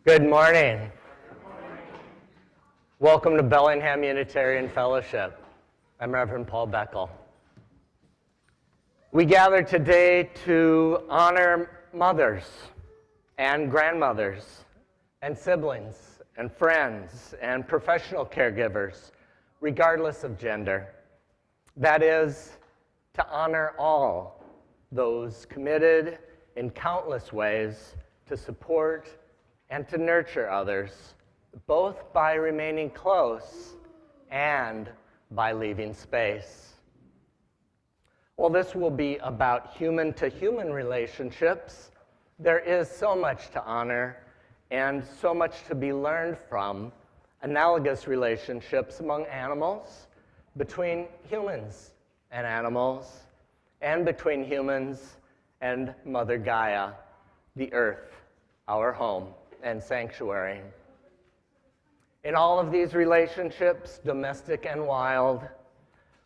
Good morning. Welcome to Bellingham Unitarian Fellowship. I'm Reverend Paul Beckel. We gather today to honor mothers and grandmothers and siblings and friends and professional caregivers, regardless of gender. That is, to honor all those committed in countless ways to support and to nurture others, both by remaining close and by leaving space. Well, this will be about human-to-human relationships. There is so much to honor and so much to be learned from analogous relationships among animals, between humans and animals, and between humans and Mother Gaia, the earth, our home and sanctuary. In all of these relationships, domestic and wild,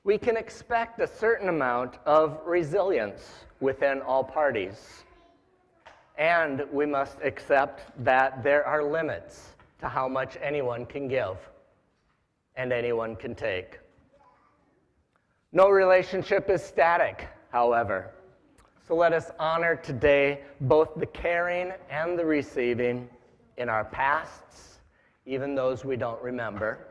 we can expect a certain amount of resilience within all parties. And we must accept that there are limits to how much anyone can give and anyone can take. No relationship is static, however. So let us honor today both the caring and the receiving in our pasts, even those we don't remember,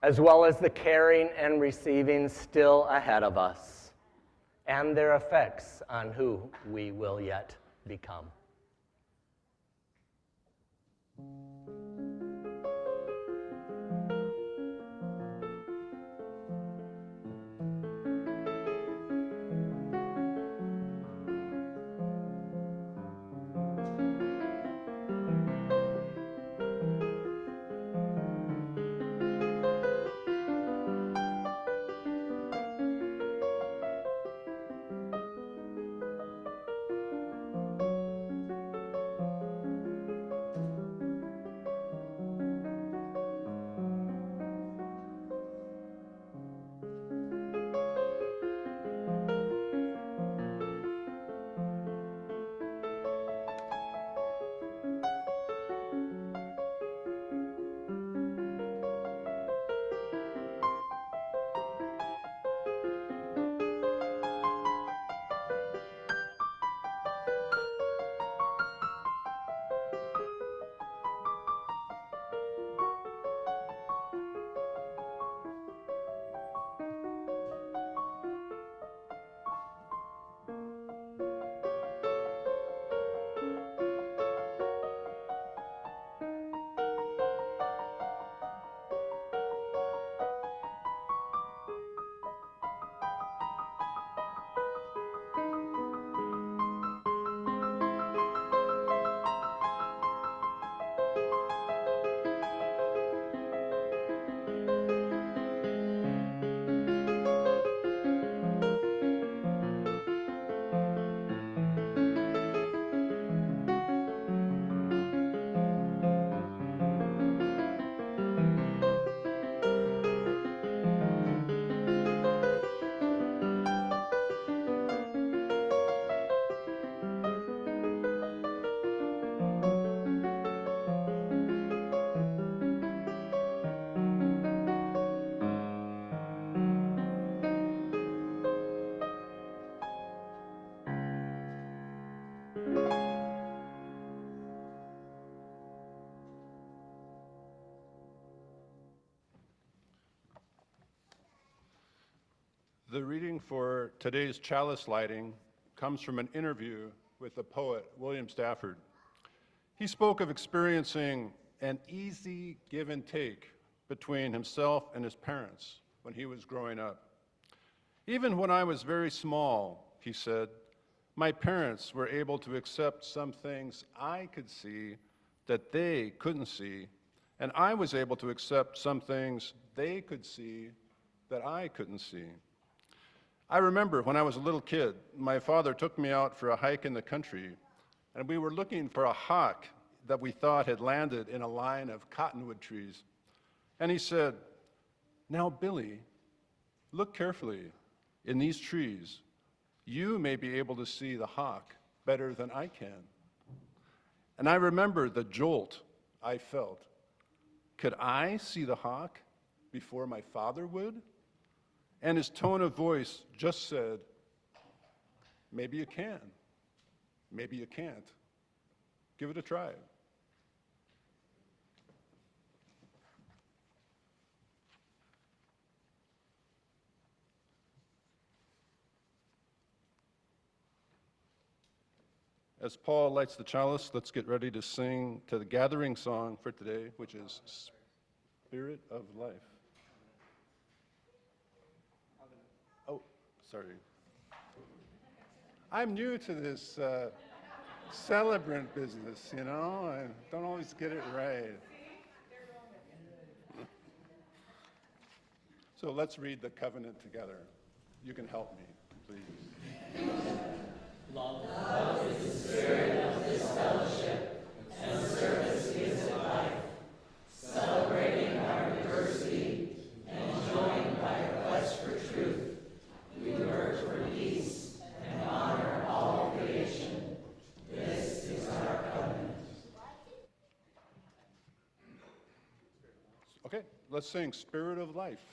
as well as the caring and receiving still ahead of us, and their effects on who we will yet become. The reading for today's chalice lighting comes from an interview with the poet William Stafford. He spoke of experiencing an easy give and take between himself and his parents when he was growing up. Even when I was very small, he said, my parents were able to accept some things I could see that they couldn't see, and I was able to accept some things they could see that I couldn't see. I remember when I was a little kid, my father took me out for a hike in the country, and we were looking for a hawk that we thought had landed in a line of cottonwood trees. And he said, now, Billy, look carefully in these trees. You may be able to see the hawk better than I can. And I remember the jolt I felt. Could I see the hawk before my father would? And his tone of voice just said, maybe you can, maybe you can't. Give it a try. As Paul lights the chalice, let's get ready to sing to the gathering song for today, which is Spirit of Life. Oh, sorry. I'm new to this celebrant business, you know. I don't always get it right. So let's read the covenant together. You can help me, please. Love is the spirit of this fellowship, and service gives it life, celebrating our diversity and joined by a quest for truth. We work for peace and honor all creation. This is our covenant. Okay, let's sing Spirit of Life.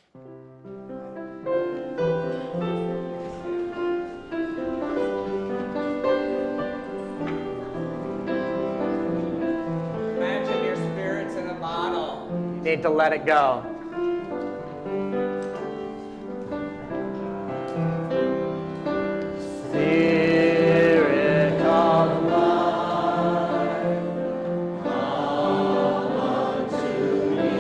Imagine your spirit's in a bottle. You need to let it go. Spirit of life, come unto me.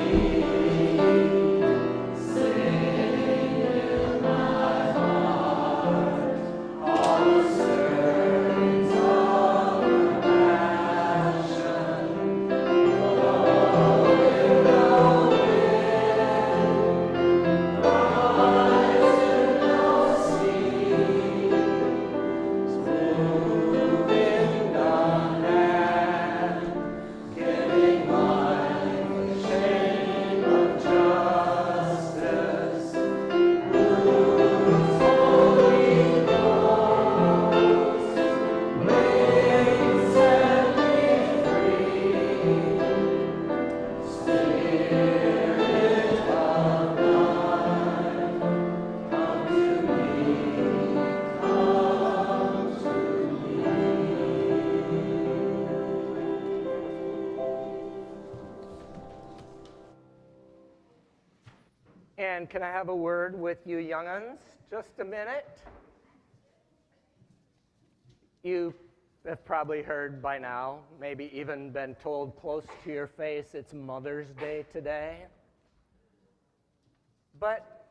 Sing in my heart all the stirrings of compassion. Blow in the wind, rise in the sea. Moving the hand, giving life the shame of justice. Roots Holy Ghost, bring, set me free. Spirit of life, come to me, come to And can I have a word with you young'uns? Just a minute. You have probably heard by now, maybe even been told close to your face, it's Mother's Day today. But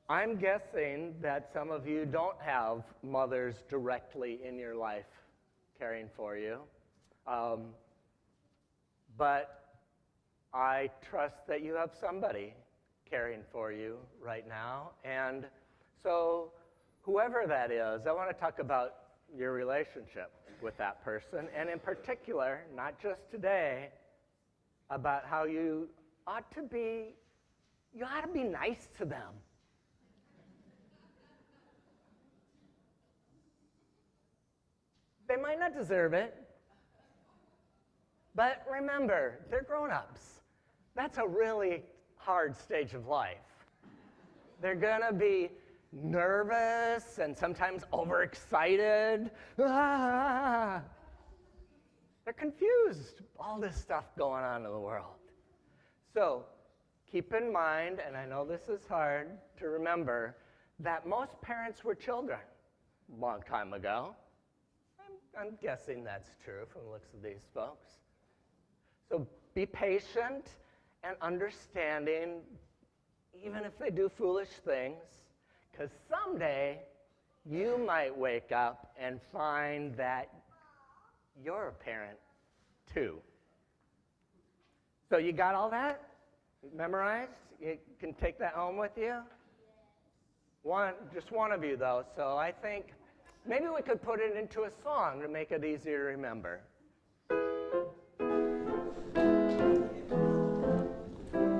I'm guessing that some of you don't have mothers directly in your life caring for you. But I trust that you have somebody caring for you right now. And so whoever that is, I want to talk about your relationship with that person. And in particular, not just today, about how you ought to be nice to them. They might not deserve it, but remember, they're grown-ups. That's a really hard stage of life. They're gonna be nervous and sometimes overexcited. Ah! They're confused, all this stuff going on in the world. So keep in mind, and I know this is hard to remember, that most parents were children a long time ago. I'm guessing that's true from the looks of these folks. So be patient and understanding, even if they do foolish things, because someday you might wake up and find that you're a parent too. So you got all that memorized? You can take that home with you? Just one of you though, so I think maybe we could put it into a song to make it easier to remember.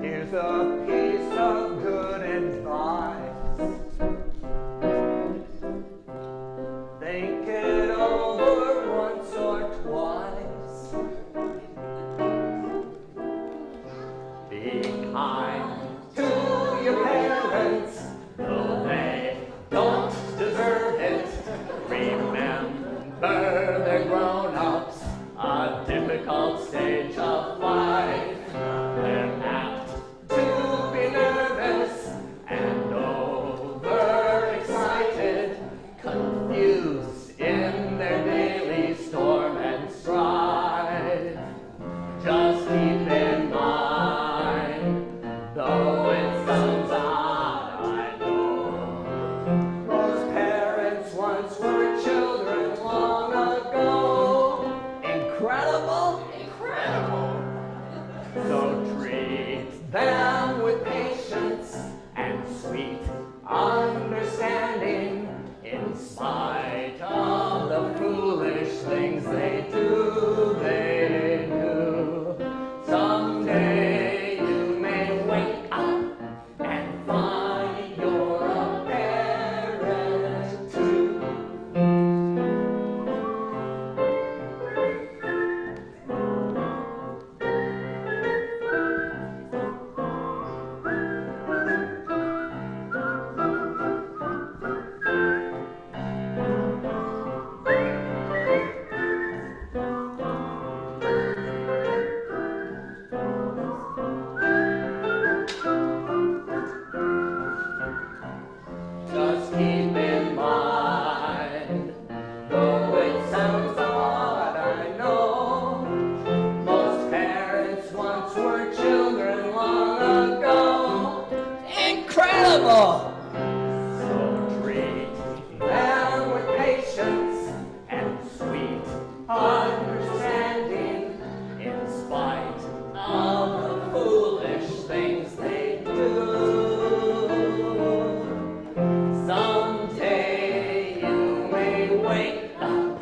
Here's a piece of good advice. Think it over once or twice. Be kind to your parents, though they don't deserve it. Remember they're grown-ups, a difficult stage of life. They're apt to be nervous and overexcited, confused in their daily storm and strife. Just keep in mind, though it sounds odd, I know, most parents once were children long ago. Incredible? Incredible! So treat them with patience and sweet understanding, in spite of the foolish things they do, they do. Someday you may wake up and find you're a parent too. Just keep in mind, though it sounds odd, I know, most parents once were children long ago. Incredible! So treat them with patience and sweet understanding, in spite of the foolish things they do. Someday you may wake up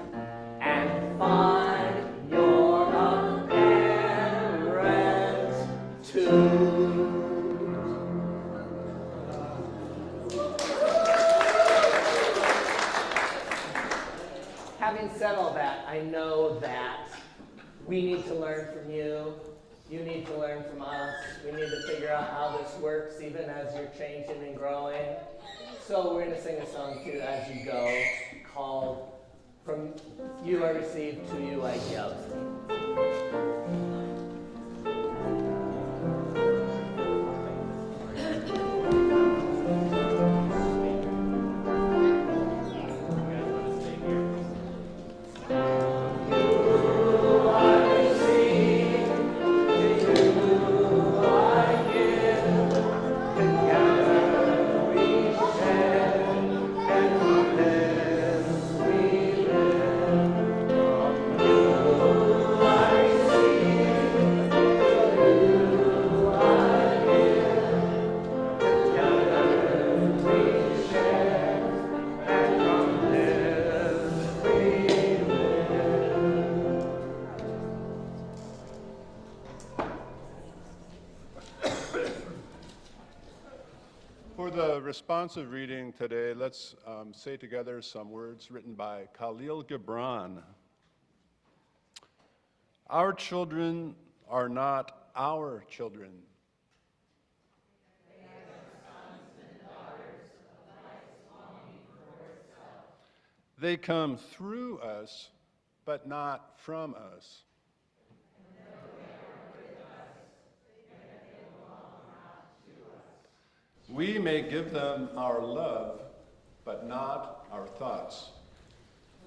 and find you're a parent too. Having said all that, I know that we need to learn from you. You need to learn from us. We need to figure out how this works, even as you're changing and growing. So we're going to sing a song too as you go, called From You I Receive, to You I Give. For the responsive reading today, let's say together some words written by Khalil Gibran. Our children are not our children. They come through us, but not from us. We may give them our love, but not our thoughts.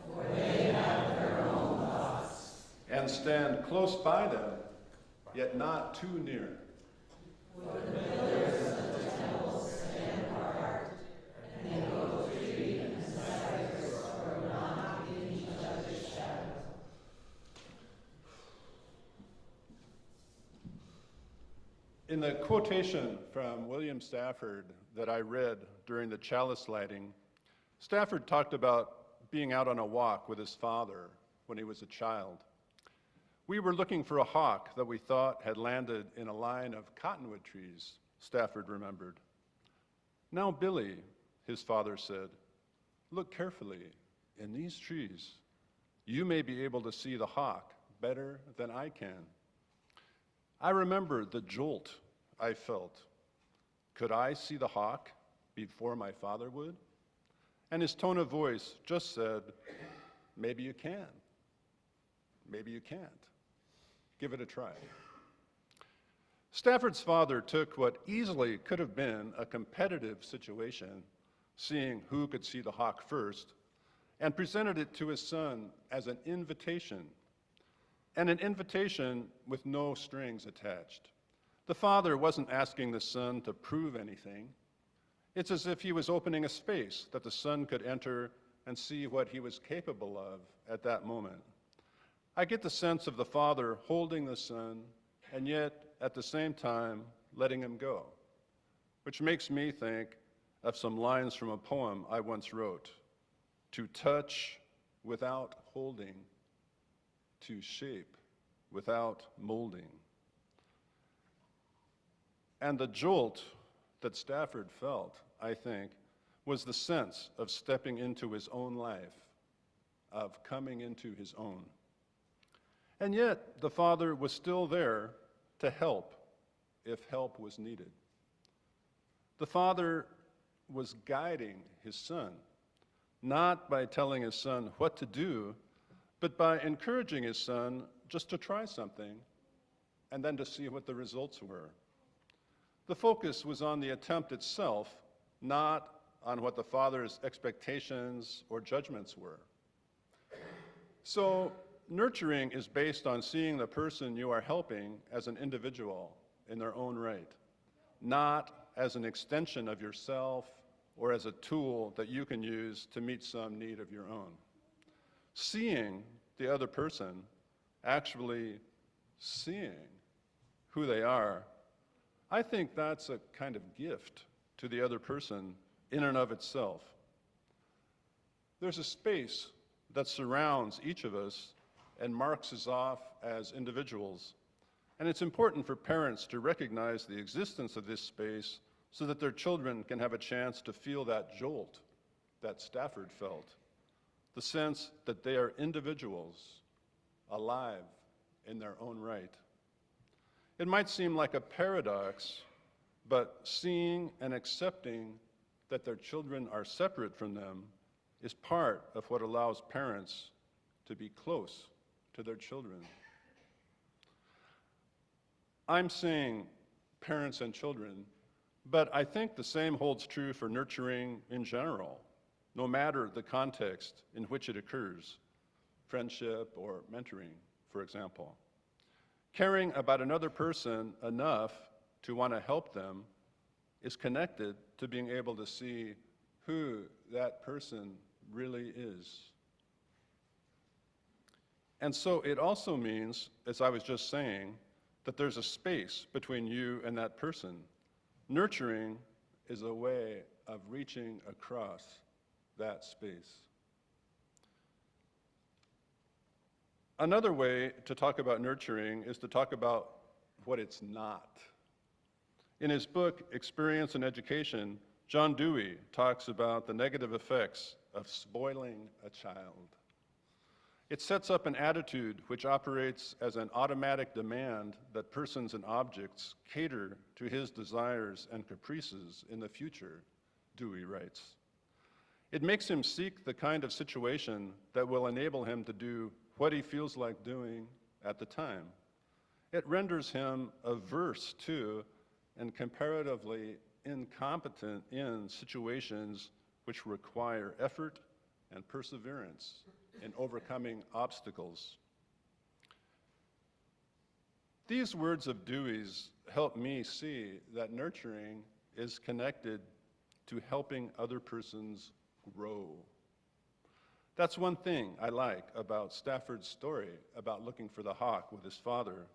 For they have their own thoughts. And stand close by them, yet not too near. For the pillars of the temple stand apart, and the oak tree and cypress grow not in each other's shadow. In the quotation from William Stafford that I read during the chalice lighting, Stafford talked about being out on a walk with his father when he was a child. We were looking for a hawk that we thought had landed in a line of cottonwood trees, Stafford remembered. Now, Billy, his father said, look carefully in these trees. You may be able to see the hawk better than I can. I remember the jolt I felt. Could I see the hawk before my father would? And his tone of voice just said, maybe you can. Maybe you can't. Give it a try. Stafford's father took what easily could have been a competitive situation, seeing who could see the hawk first, and presented it to his son as an invitation, and an invitation with no strings attached. The father wasn't asking the son to prove anything. It's as if he was opening a space that the son could enter and see what he was capable of at that moment. I get the sense of the father holding the son and yet at the same time letting him go, which makes me think of some lines from a poem I once wrote. To touch without holding, to shape without molding. And the jolt that Stafford felt, I think, was the sense of stepping into his own life, of coming into his own. And yet, the father was still there to help if help was needed. The father was guiding his son, not by telling his son what to do, but by encouraging his son just to try something and then to see what the results were. The focus was on the attempt itself, not on what the father's expectations or judgments were. So, nurturing is based on seeing the person you are helping as an individual in their own right, not as an extension of yourself or as a tool that you can use to meet some need of your own. Seeing the other person, actually seeing who they are, I think that's a kind of gift to the other person in and of itself. There's a space that surrounds each of us and marks us off as individuals. And it's important for parents to recognize the existence of this space so that their children can have a chance to feel that jolt that Stafford felt, the sense that they are individuals, alive in their own right. It might seem like a paradox, but seeing and accepting that their children are separate from them is part of what allows parents to be close to their children. I'm saying parents and children, but I think the same holds true for nurturing in general, no matter the context in which it occurs, friendship or mentoring, for example. Caring about another person enough to want to help them is connected to being able to see who that person really is. And so it also means, as I was just saying, that there's a space between you and that person. Nurturing is a way of reaching across that space. Another way to talk about nurturing is to talk about what it's not. In his book, Experience and Education, John Dewey talks about the negative effects of spoiling a child. It sets up an attitude which operates as an automatic demand that persons and objects cater to his desires and caprices in the future, Dewey writes. It makes him seek the kind of situation that will enable him to do what he feels like doing at the time. It renders him averse to and comparatively incompetent in situations which require effort and perseverance in overcoming obstacles. These words of Dewey's help me see that nurturing is connected to helping other persons grow. That's one thing I like about Stafford's story about looking for the hawk with his father.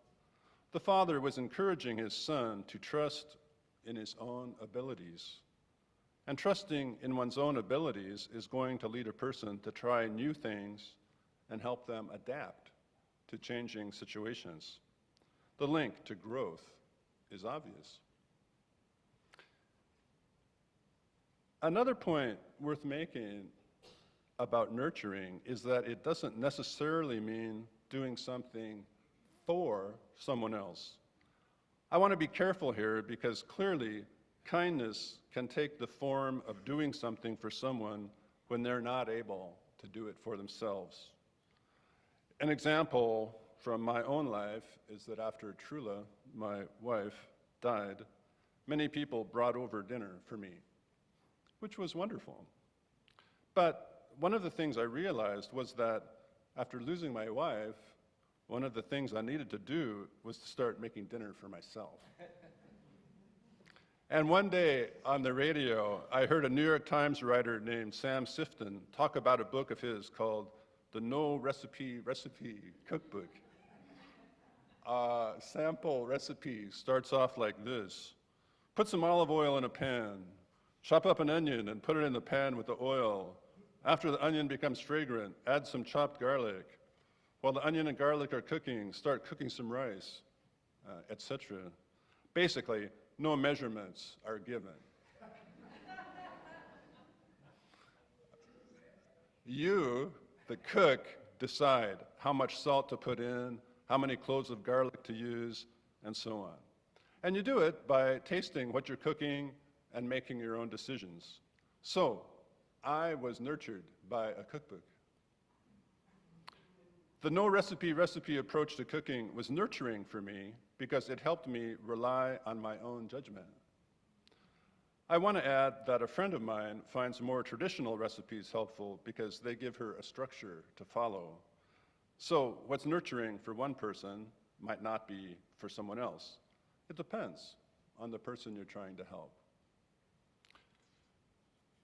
The father was encouraging his son to trust in his own abilities. And trusting in one's own abilities is going to lead a person to try new things and help them adapt to changing situations. The link to growth is obvious. Another point worth making about nurturing is that it doesn't necessarily mean doing something for someone else. I want to be careful here because clearly kindness can take the form of doing something for someone when they're not able to do it for themselves. An example from my own life is that after Trula, my wife, died, many people brought over dinner for me, which was wonderful. But one of the things I realized was that after losing my wife, one of the things I needed to do was to start making dinner for myself. And one day on the radio, I heard a New York Times writer named Sam Sifton talk about a book of his called The No Recipe Cookbook. Sample recipe starts off like this. Put some olive oil in a pan. Chop up an onion and put it in the pan with the oil. After the onion becomes fragrant, add some chopped garlic. While the onion and garlic are cooking, start cooking some rice, etc. Basically, no measurements are given. You, the cook, decide how much salt to put in, how many cloves of garlic to use, and so on. And you do it by tasting what you're cooking and making your own decisions. So, I was nurtured by a cookbook. The no recipe approach to cooking was nurturing for me because it helped me rely on my own judgment. I want to add that a friend of mine finds more traditional recipes helpful because they give her a structure to follow. So what's nurturing for one person might not be for someone else. It depends on the person you're trying to help.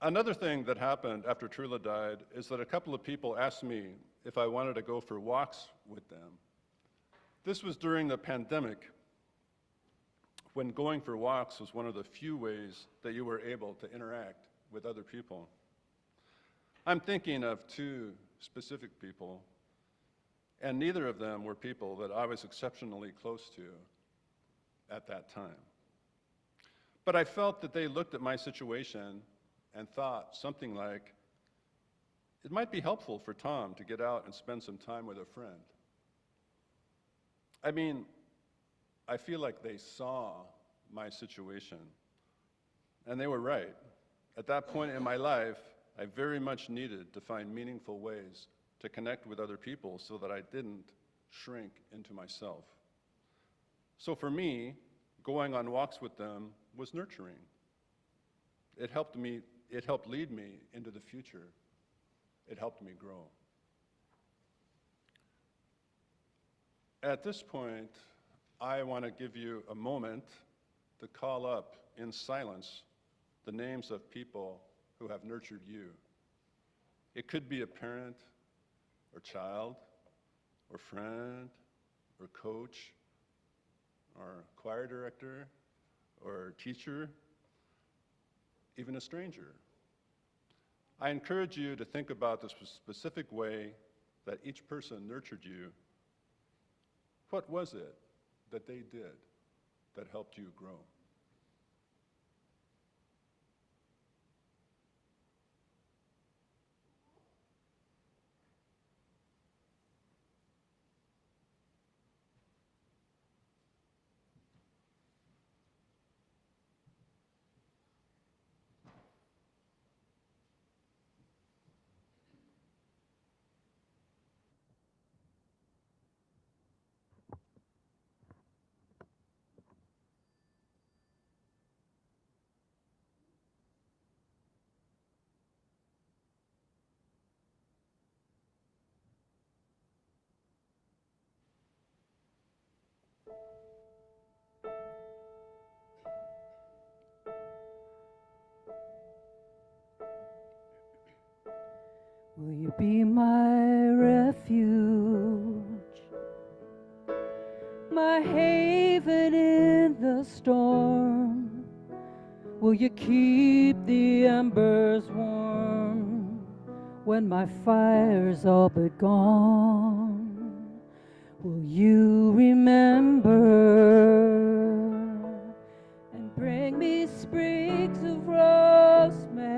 Another thing that happened after Trula died is that a couple of people asked me if I wanted to go for walks with them. This was during the pandemic, when going for walks was one of the few ways that you were able to interact with other people. I'm thinking of two specific people, and neither of them were people that I was exceptionally close to at that time. But I felt that they looked at my situation and thought something like, it might be helpful for Tom to get out and spend some time with a friend. I mean, I feel like they saw my situation, and they were right. At that point in my life, I very much needed to find meaningful ways to connect with other people so that I didn't shrink into myself. So for me, going on walks with them was nurturing. It helped lead me into the future. It helped me grow. At this point, I want to give you a moment to call up in silence the names of people who have nurtured you. It could be a parent or child or friend or coach or choir director or teacher, even a stranger. I encourage you to think about the specific way that each person nurtured you. What was it that they did that helped you grow? Will you be my refuge, my haven in the storm? Will you keep the embers warm when my fire's all but gone? Will you remember and bring me sprigs of rosemary?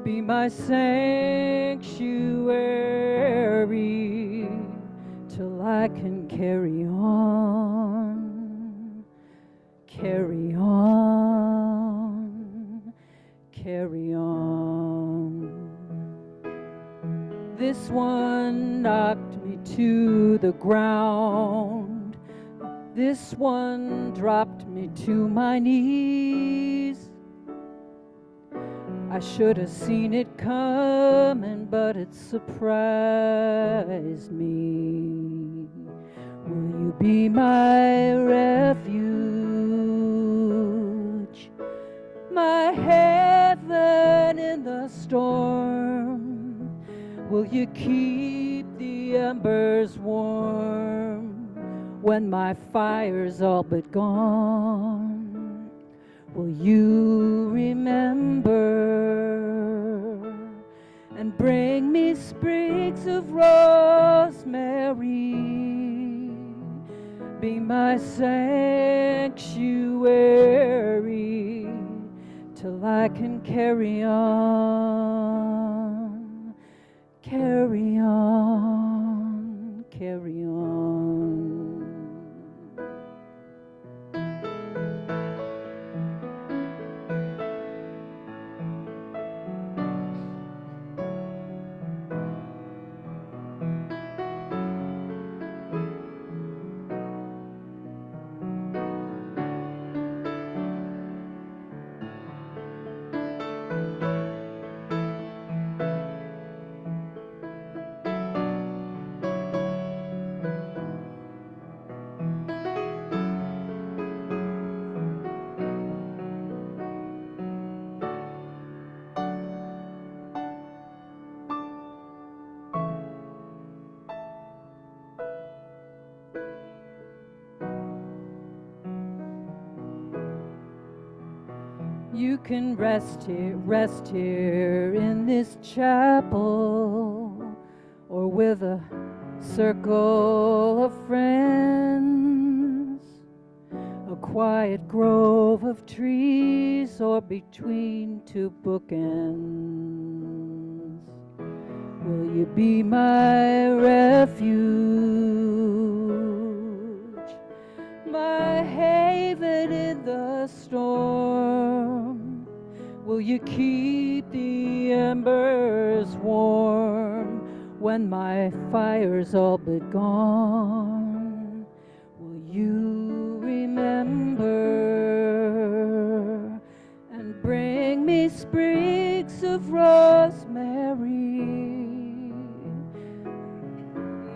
Be my sanctuary till I can carry on. This one knocked me to the ground. This one dropped me to my knees. I should have seen it coming, but it surprised me. Will you be my refuge, my heaven in the storm? Will you keep the embers warm when my fire's all but gone? Will you remember and bring me sprigs of rosemary? Be my sanctuary till I can carry on, carry on, carry on. You can rest here in this chapel, or with a circle of friends, a quiet grove of trees, or between two bookends. Will you be my refuge, my haven in the storm? Will you keep the embers warm when my fire's all but gone? Will you remember and bring me sprigs of rosemary? Be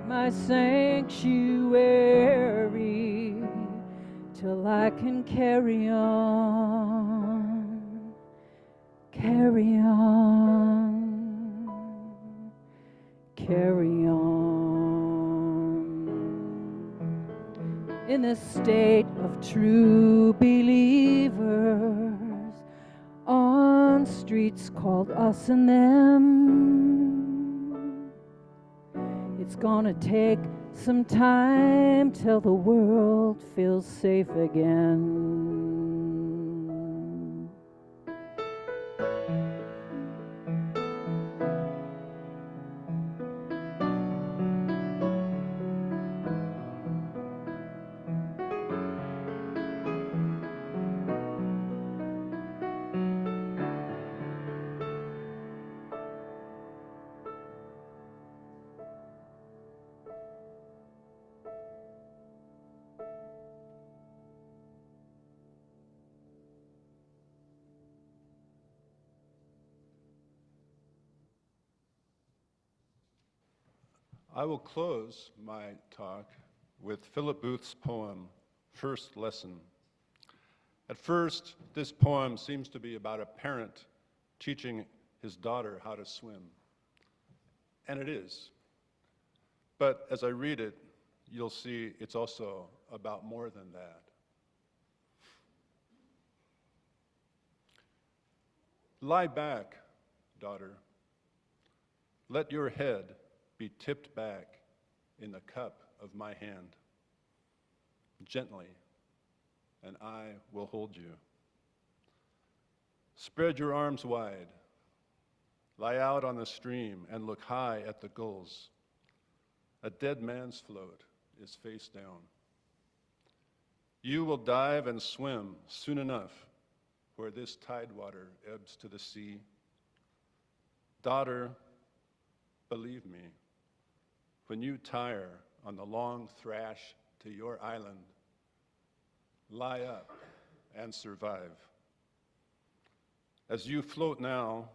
my sanctuary till I can carry on, carry on, carry on. In a state of true believers, on streets called us and them, it's gonna take some time till the world feels safe again. I will close my talk with Philip Booth's poem, First Lesson. At first, this poem seems to be about a parent teaching his daughter how to swim. And it is. But as I read it, you'll see it's also about more than that. Lie back, daughter. Let your head be tipped back in the cup of my hand. Gently, and I will hold you. Spread your arms wide. Lie out on the stream and look high at the gulls. A dead man's float is face down. You will dive and swim soon enough where this tidewater ebbs to the sea. Daughter, Believe me, when you tire on the long thrash to your island, lie up and survive. As you float now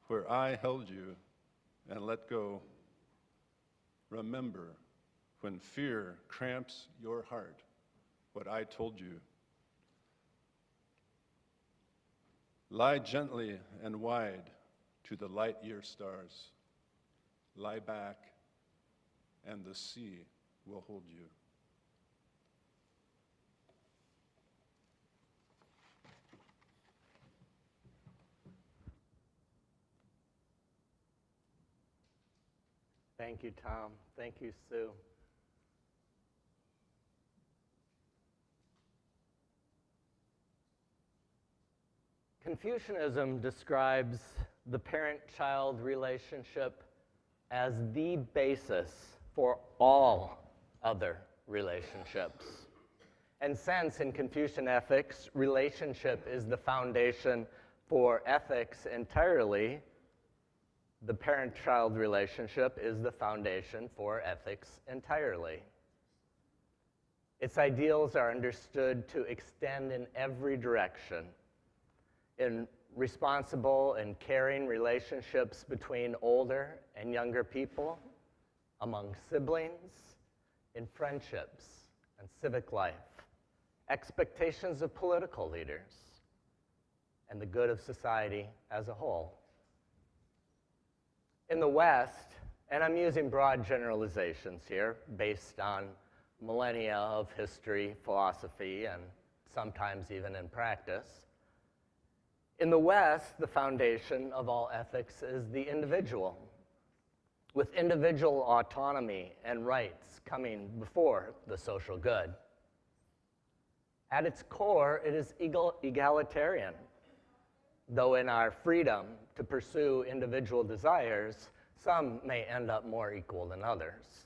where I held you and let go, remember when fear cramps your heart what I told you. Lie gently and wide to the light year stars. Lie back and the sea will hold you. Thank you, Tom. Thank you, Sue. Confucianism describes the parent-child relationship as the basis for all other relationships. And since in Confucian ethics, relationship is the foundation for ethics entirely, the parent-child relationship is the foundation for ethics entirely. Its ideals are understood to extend in every direction, in responsible and caring relationships between older and younger people, among siblings, in friendships and civic life, expectations of political leaders, and the good of society as a whole. In the West, and I'm using broad generalizations here based on millennia of history, philosophy, and sometimes even in practice, in the West, the foundation of all ethics is the individual, with individual autonomy and rights coming before the social good. At its core, it is egalitarian, though in our freedom to pursue individual desires, some may end up more equal than others.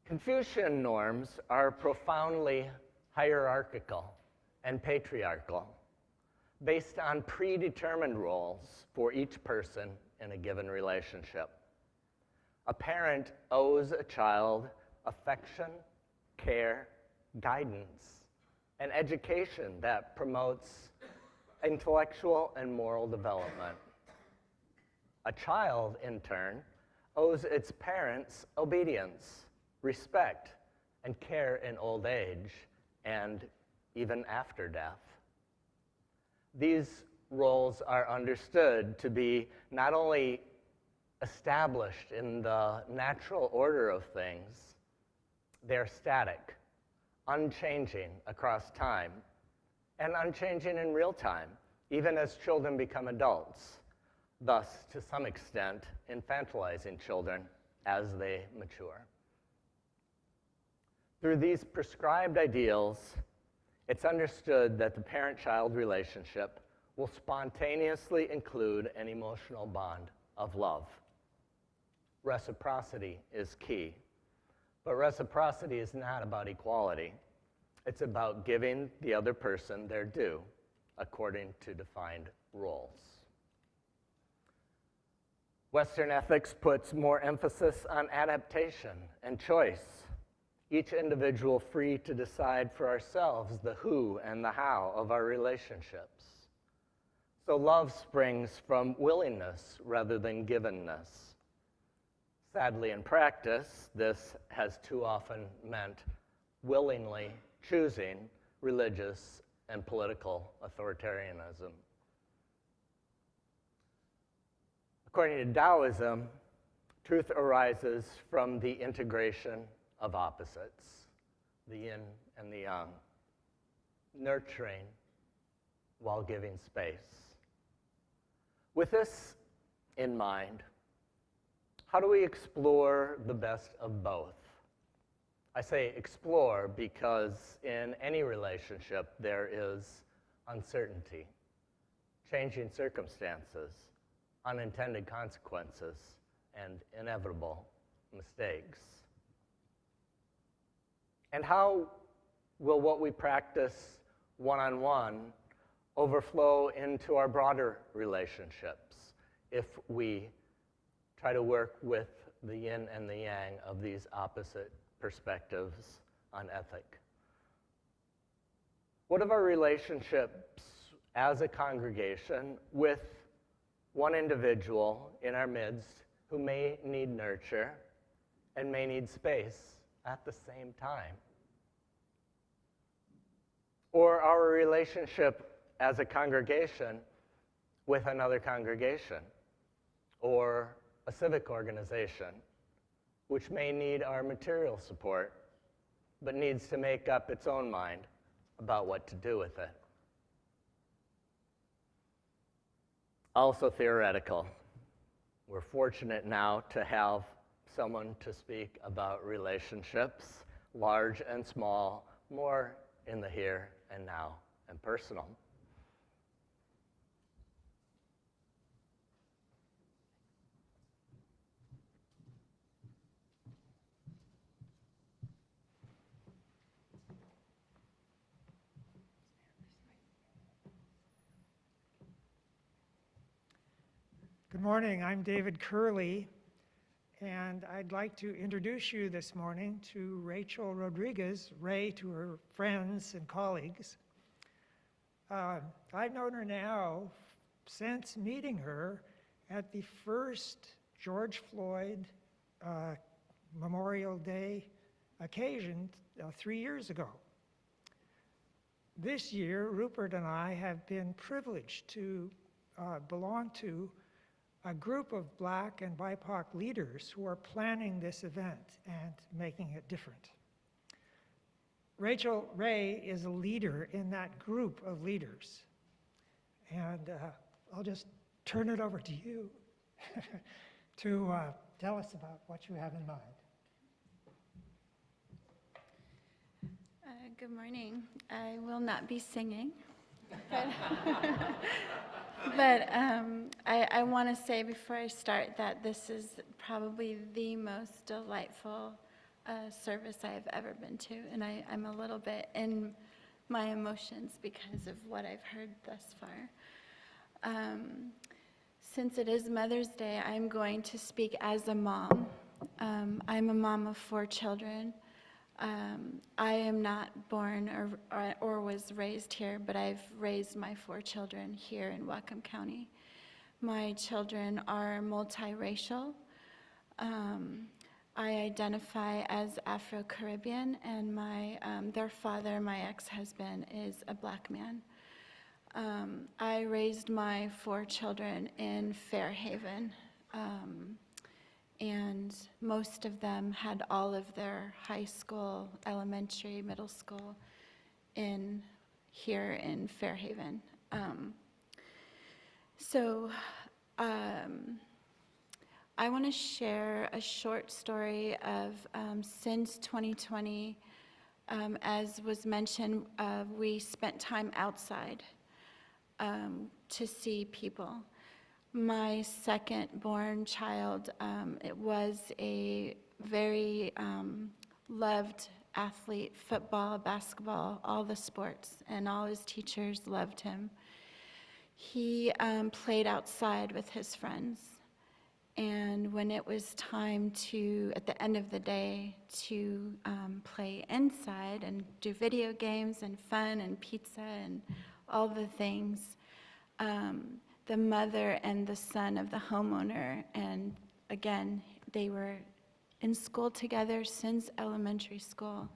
Confucian norms are profoundly hierarchical and patriarchal, based on predetermined roles for each person in a given relationship. A parent owes a child affection, care, guidance, and education that promotes intellectual and moral development. A child, in turn, owes its parents obedience, respect, and care in old age and even after death. These roles are understood to be not only established in the natural order of things, they're static, unchanging across time, and unchanging in real time, even as children become adults, thus, to some extent, infantilizing children as they mature. Through these prescribed ideals, it's understood that the parent-child relationship will spontaneously include an emotional bond of love. Reciprocity is key, but reciprocity is not about equality. It's about giving the other person their due according to defined roles. Western ethics puts more emphasis on adaptation and choice, each individual free to decide for ourselves the who and the how of our relationships. So love springs from willingness rather than givenness. Sadly, in practice, this has too often meant willingly choosing religious and political authoritarianism. According to Taoism, truth arises from the integration of opposites, the yin and the yang, nurturing while giving space. With this in mind, how do we explore the best of both? I say explore because in any relationship there is uncertainty, changing circumstances, unintended consequences, and inevitable mistakes. And how will what we practice one-on-one overflow into our broader relationships if we try to work with the yin and the yang of these opposite perspectives on ethic. What of our relationships as a congregation with one individual in our midst who may need nurture and may need space at the same time? Or our relationship as a congregation with another congregation or a civic organization, which may need our material support, but needs to make up its own mind about what to do with it. Also theoretical. We're fortunate now to have someone to speak about relationships, large and small, more in the here and now and personal. Good morning, I'm David Curley, and I'd like to introduce you this morning to Rachel Rodriguez, Ray to her friends and colleagues. I've known her now since meeting her at the first George Floyd Memorial Day occasion 3 years ago. This year, Rupert and I have been privileged to belong to a group of Black and BIPOC leaders who are planning this event and making it different. Rachel Ray is a leader in that group of leaders. And I'll just turn it over to you to tell us about what you have in mind. Good morning. I will not be singing, but I want to say before I start that this is probably the most delightful service I have ever been to, and I'm a little bit in my emotions because of what I've heard thus far. Since it is Mother's Day, I'm going to speak as a mom. I'm a mom of 4 children. I am not born or was raised here, but I've raised my 4 children here in Whatcom County. My children are multiracial. I identify as Afro-Caribbean, and their father, my ex-husband, is a Black man. I raised my 4 children in Fairhaven. And most of them had all of their high school, elementary, middle school here in Fairhaven. I want to share a short story of since 2020, as was mentioned, we spent time outside to see people. My second-born child, it was a very loved athlete, football, basketball, all the sports, and all his teachers loved him. He played outside with his friends, and when it was time to, at the end of the day, to play inside and do video games and fun and pizza and all the things, the mother and the son of the homeowner, and again, they were in school together since elementary school,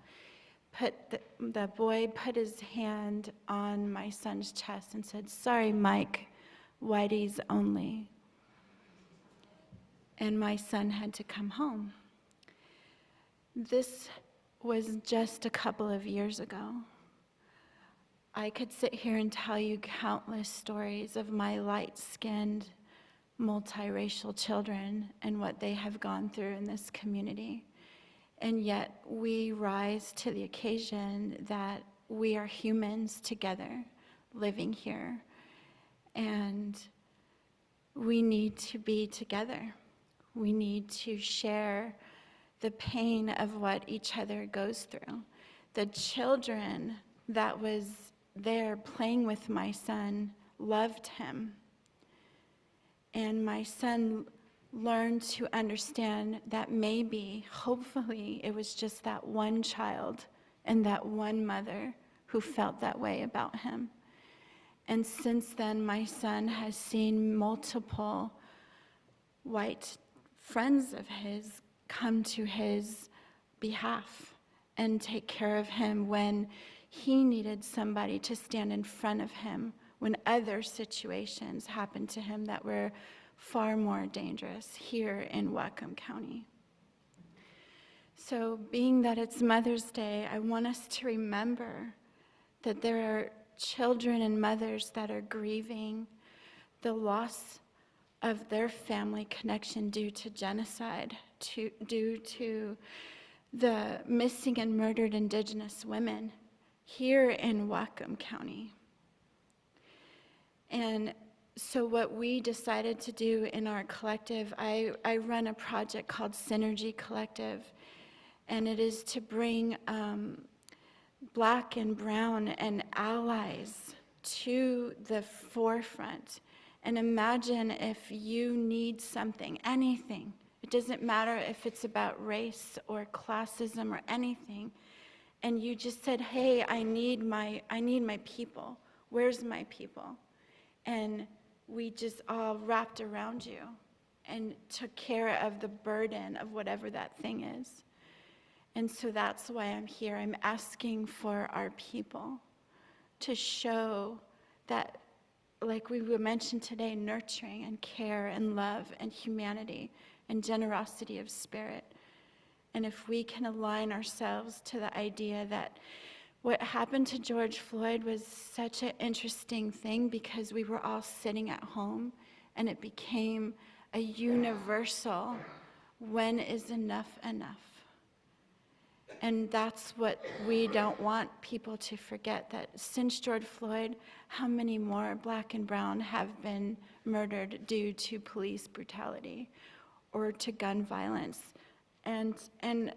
the boy put his hand on my son's chest and said, "Sorry, Mike, whiteys only." And my son had to come home. This was just a couple of years ago. I could sit here and tell you countless stories of my light-skinned, multiracial children and what they have gone through in this community. And yet we rise to the occasion that we are humans together living here. And we need to be together. We need to share the pain of what each other goes through. The children that was there playing with my son loved him. And my son learn to understand that maybe, hopefully, it was just that one child and that one mother who felt that way about him. And since then, my son has seen multiple white friends of his come to his behalf and take care of him when he needed somebody to stand in front of him when other situations happened to him that were far more dangerous here in Whatcom County. So being that it's Mother's Day, I want us to remember that there are children and mothers that are grieving the loss of their family connection due to genocide, due to the missing and murdered Indigenous women here in Whatcom County. And so what we decided to do in our collective, I run a project called Synergy Collective, and it is to bring Black and brown and allies to the forefront. And imagine if you need something, anything. It doesn't matter if it's about race or classism or anything. And you just said, hey, I need my people. Where's my people? And we just all wrapped around you and took care of the burden of whatever that thing is. And so that's why I'm here. I'm asking for our people to show that, like we mentioned today, nurturing and care and love and humanity and generosity of spirit. And if we can align ourselves to the idea that what happened to George Floyd was such an interesting thing because we were all sitting at home and it became a universal, when is enough enough? And that's what we don't want people to forget, that since George Floyd, how many more Black and brown have been murdered due to police brutality or to gun violence, and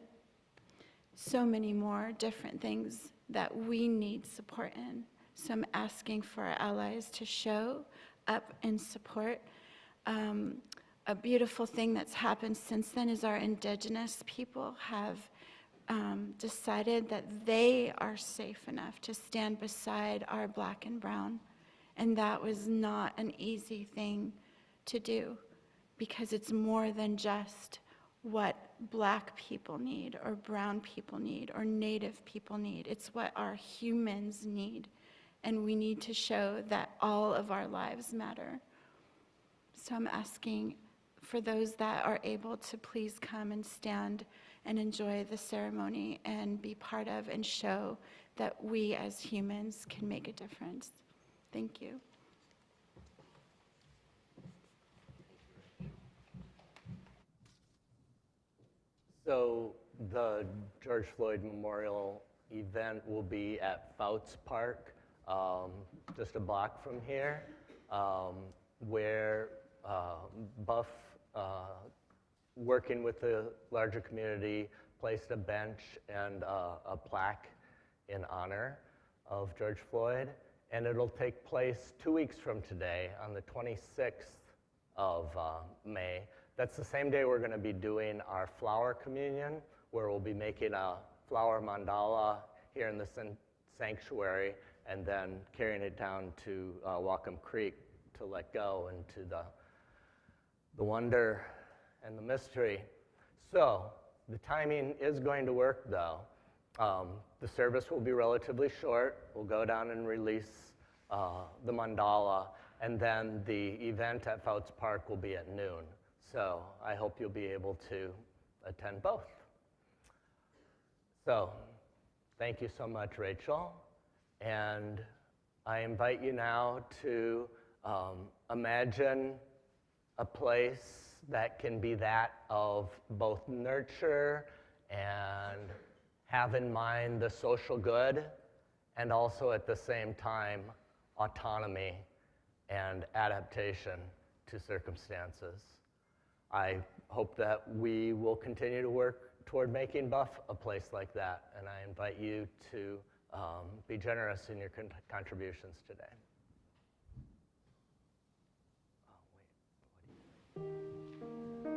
so many more different things that we need support in. So I'm asking for our allies to show up and support. A beautiful thing that's happened since then is our Indigenous people have decided that they are safe enough to stand beside our Black and brown. And that was not an easy thing to do because it's more than just what Black people need or brown people need or Native people need. It's what our humans need. And we need to show that all of our lives matter. So I'm asking for those that are able to please come and stand and enjoy the ceremony and be part of and show that we as humans can make a difference. Thank you. So the George Floyd Memorial event will be at Fouts Park, just a block from here, where Buff, working with the larger community, placed a bench and a plaque in honor of George Floyd. And it'll take place 2 weeks from today on the 26th of May. That's the same day we're going to be doing our flower communion, where we'll be making a flower mandala here in the sanctuary and then carrying it down to Whatcom Creek to let go into the wonder and the mystery. So the timing is going to work, though. The service will be relatively short. We'll go down and release the mandala, and then the event at Fouts Park will be at noon. So I hope you'll be able to attend both. So thank you so much, Rachel. And I invite you now to imagine a place that can be that of both nurture and have in mind the social good, and also at the same time autonomy and adaptation to circumstances. I hope that we will continue to work toward making Buff a place like that, and I invite you to be generous in your contributions today. Oh, wait.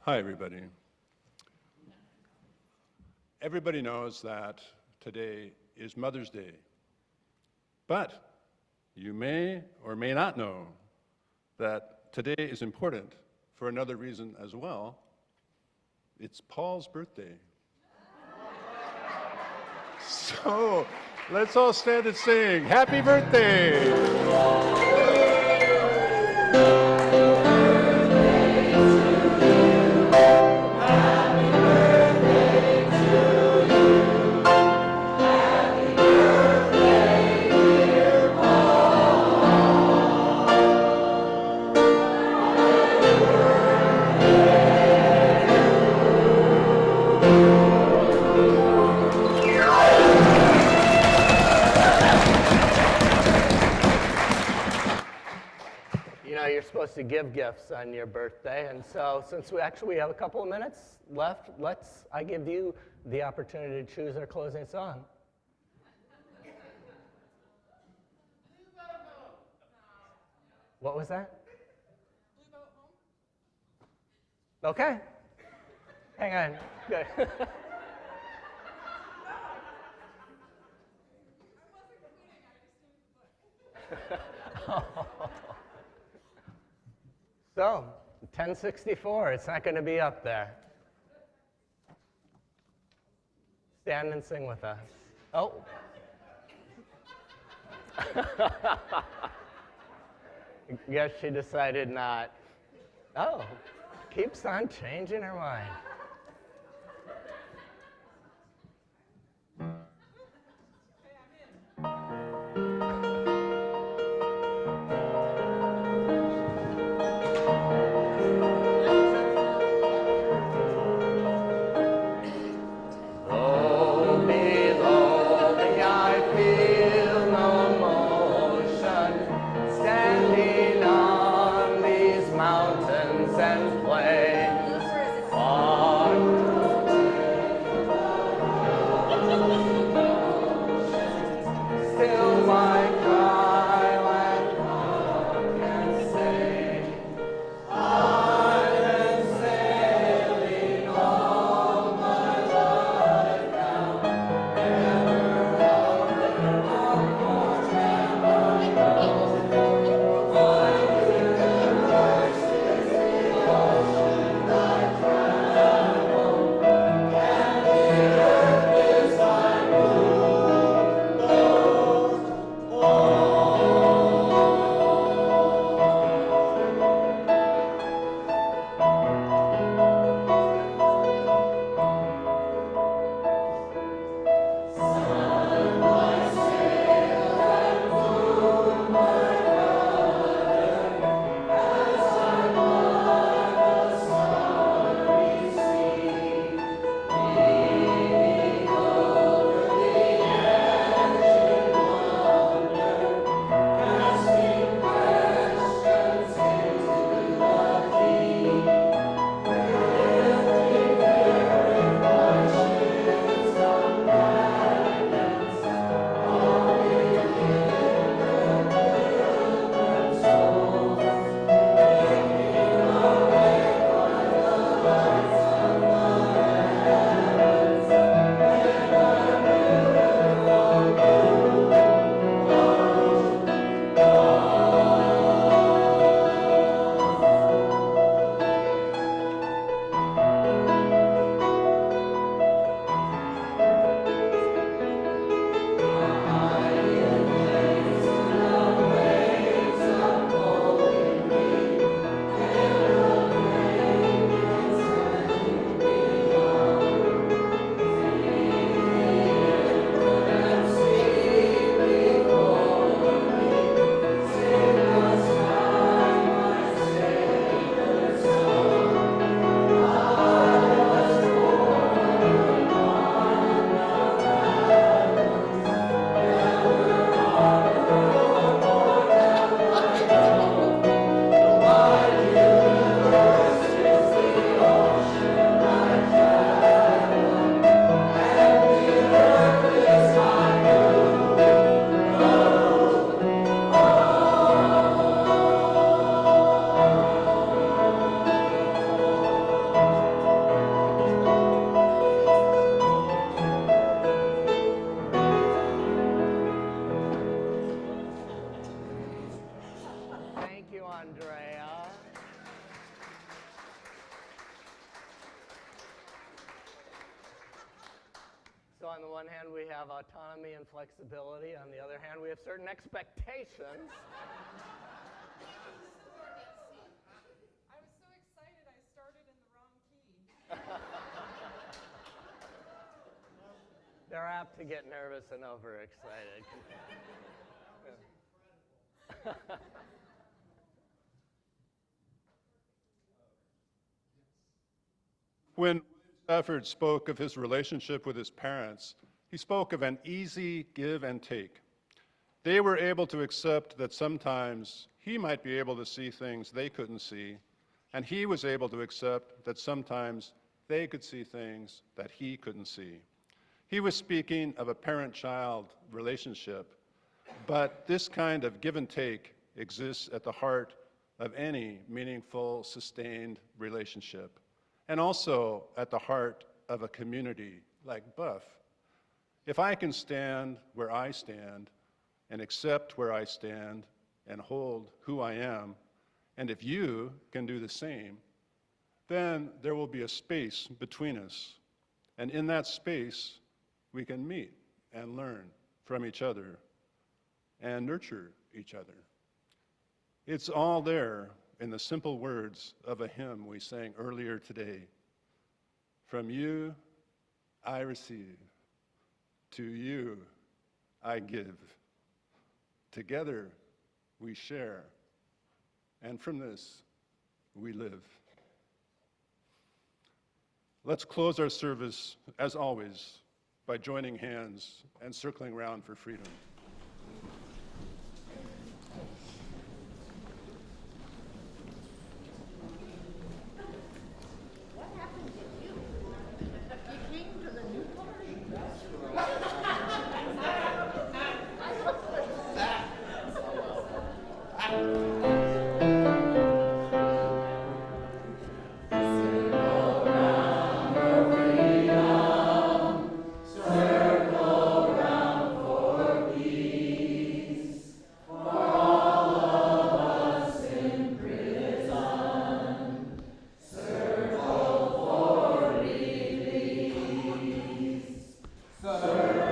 Hi, everybody. Everybody knows that today is Mother's Day, but you may or may not know that today is important for another reason as well. It's Paul's birthday. So let's all stand and sing, Happy Birthday! You know, you're supposed to give gifts on your birthday, and so since we have a couple of minutes left, I give you the opportunity to choose our closing song. What was that? Okay. Hang on. Good. So, 1064, it's not going to be up there. Stand and sing with us. Oh. Guess she decided not. Oh, keeps on changing her mind. Standing on these mountains and plains, So on the one hand, we have autonomy and flexibility. On the other hand, we have certain expectations. I was so excited I started in the wrong key. They're apt to get nervous and overexcited. When Stafford spoke of his relationship with his parents, he spoke of an easy give and take. They were able to accept that sometimes he might be able to see things they couldn't see, and he was able to accept that sometimes they could see things that he couldn't see. He was speaking of a parent-child relationship, but this kind of give and take exists at the heart of any meaningful, sustained relationship, and also at the heart of a community like Buff. If I can stand where I stand and accept where I stand and hold who I am, and if you can do the same, then there will be a space between us. And in that space, we can meet and learn from each other and nurture each other. It's all there in the simple words of a hymn we sang earlier today. From you I receive, to you I give. Together we share, and from this we live. Let's close our service, as always, by joining hands and circling round for freedom. Circle